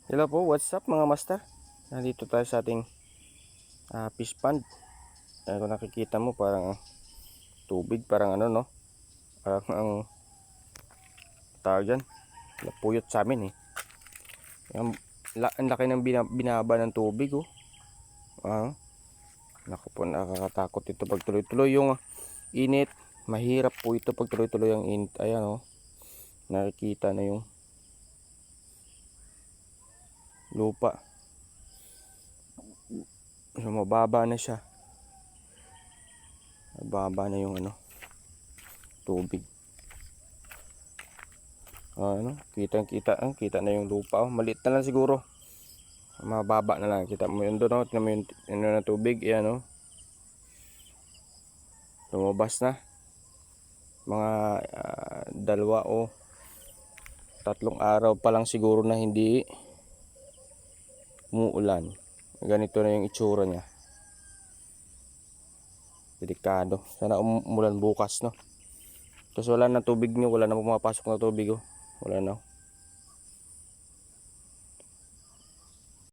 Hello po, what's up mga master? Nandito tayo sa ating fish pond. Kung nakikita mo parang tubig, parang ano no? Parang ang tawag dyan, napuyot sa amin eh. Ang laki ng binaba ng tubig oh. Naku po, nakakatakot ito pag tuloy-tuloy yung init. Mahirap po ito pag tuloy-tuloy ang init. Ayan oh, nakikita na yung lupa. So, mababa na siya. Mababa na yung tubig. Kita na yung lupa oh. Maliit na lang siguro. Mababa na lang. Kita mo yun doon oh. Tingnan mo yung na tubig. Ayan oh. Lumabas na. Mga 2 o 3 araw pa lang siguro na hindi umuulan. Ganito na yung itsura niya. Delikado. Sana umulan bukas no. Kasi wala na tubig niyo. Wala na pumapasok na tubig oh. Wala na.